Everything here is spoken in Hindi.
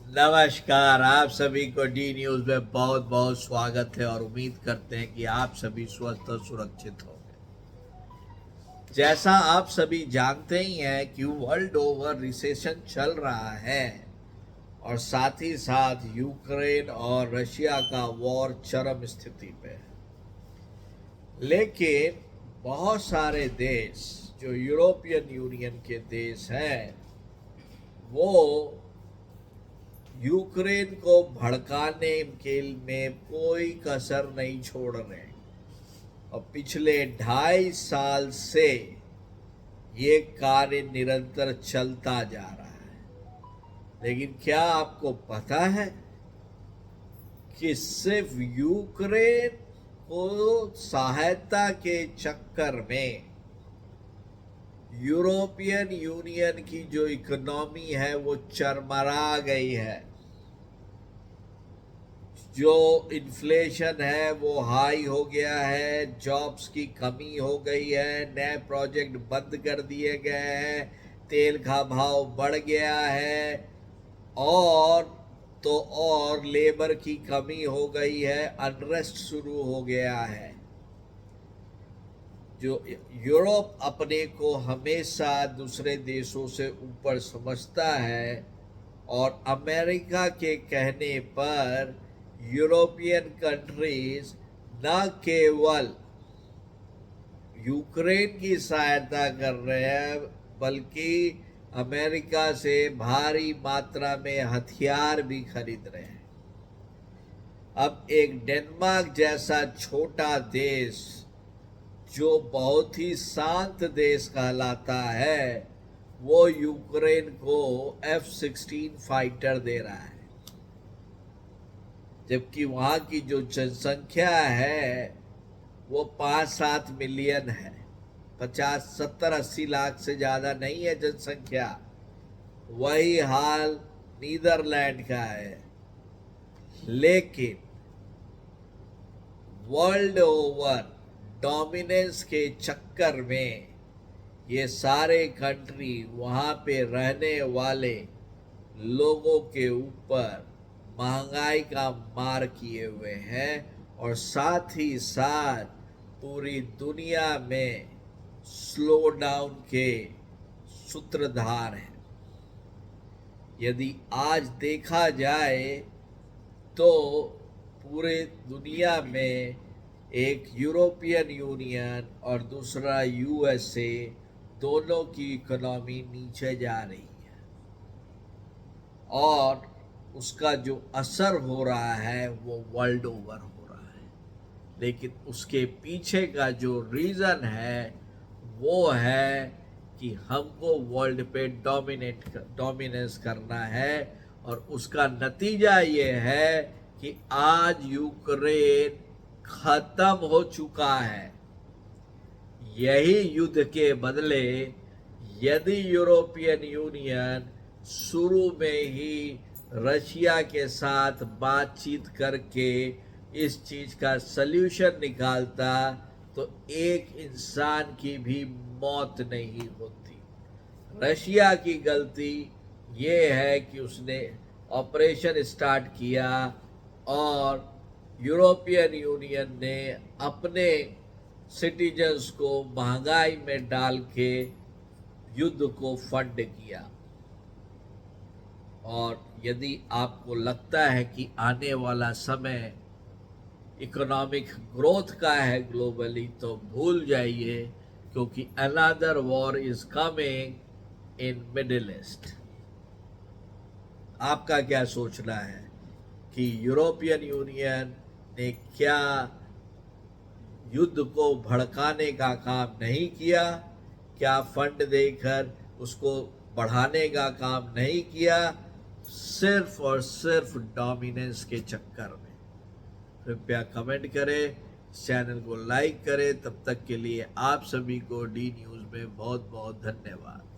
नमस्कार। आप सभी को डी न्यूज में बहुत बहुत स्वागत है और उम्मीद करते हैं कि आप सभी स्वस्थ और सुरक्षित होंगे। जैसा आप सभी जानते ही हैं कि वर्ल्ड ओवर रिसेशन चल रहा है और साथ ही साथ यूक्रेन और रशिया का वॉर चरम स्थिति पे है। लेकिन बहुत सारे देश जो यूरोपियन यूनियन के देश हैं वो यूक्रेन को भड़काने के में कोई कसर नहीं छोड़ रहे और पिछले 2.5 साल से ये कार्य निरंतर चलता जा रहा है। लेकिन क्या आपको पता है कि सिर्फ यूक्रेन को सहायता के चक्कर में यूरोपियन यूनियन की जो इकोनॉमी है वो चरमरा गई है। जो इन्फ्लेशन है वो हाई हो गया है, जॉब्स की कमी हो गई है, नए प्रोजेक्ट बंद कर दिए गए हैं, तेल का भाव बढ़ गया है और लेबर की कमी हो गई है, अनरेस्ट शुरू हो गया है। जो यूरोप अपने को हमेशा दूसरे देशों से ऊपर समझता है और अमेरिका के कहने पर यूरोपियन कंट्रीज न केवल यूक्रेन की सहायता कर रहे हैं बल्कि अमेरिका से भारी मात्रा में हथियार भी खरीद रहे हैं। अब एक डेनमार्क जैसा छोटा देश जो बहुत ही शांत देश कहलाता है वो यूक्रेन को F-16 फाइटर दे रहा है, जबकि वहाँ की जो जनसंख्या है वो 5-7 मिलियन है। 50, 70, 80 लाख से ज़्यादा नहीं है जनसंख्या। वही हाल नीदरलैंड का है। लेकिन वर्ल्ड ओवर डोमिनेंस के चक्कर में ये सारे कंट्री वहाँ पे रहने वाले लोगों के ऊपर महंगाई का मार किए हुए हैं और साथ ही साथ पूरी दुनिया में स्लो डाउन के सूत्रधार हैं। यदि आज देखा जाए तो पूरे दुनिया में एक यूरोपियन यूनियन और दूसरा USA दोनों की इकोनॉमी नीचे जा रही है और उसका जो असर हो रहा है वो वर्ल्ड ओवर हो रहा है। लेकिन उसके पीछे का जो रीज़न है वो है कि हमको वर्ल्ड पे डोमिनेंस करना है और उसका नतीजा ये है कि आज यूक्रेन खत्म हो चुका है। यही युद्ध के बदले यदि यूरोपियन यूनियन शुरू में ही रशिया के साथ बातचीत करके इस चीज़ का सल्यूशन निकालता तो एक इंसान की भी मौत नहीं होती। रशिया की गलती ये है कि उसने ऑपरेशन स्टार्ट किया और यूरोपियन यूनियन ने अपने सिटीजन्स को महंगाई में डाल के युद्ध को फंड किया। और यदि आपको लगता है कि आने वाला समय इकोनॉमिक ग्रोथ का है ग्लोबली तो भूल जाइए, क्योंकि another war is coming in middle east. आपका क्या सोचना है कि यूरोपियन यूनियन ने क्या युद्ध को भड़काने का काम नहीं किया? क्या फंड देकर उसको बढ़ाने का काम नहीं किया? सिर्फ और सिर्फ डोमिनेंस के चक्कर में। कृपया कमेंट करें, चैनल को लाइक करें। तब तक के लिए आप सभी को डी न्यूज़ में बहुत बहुत धन्यवाद।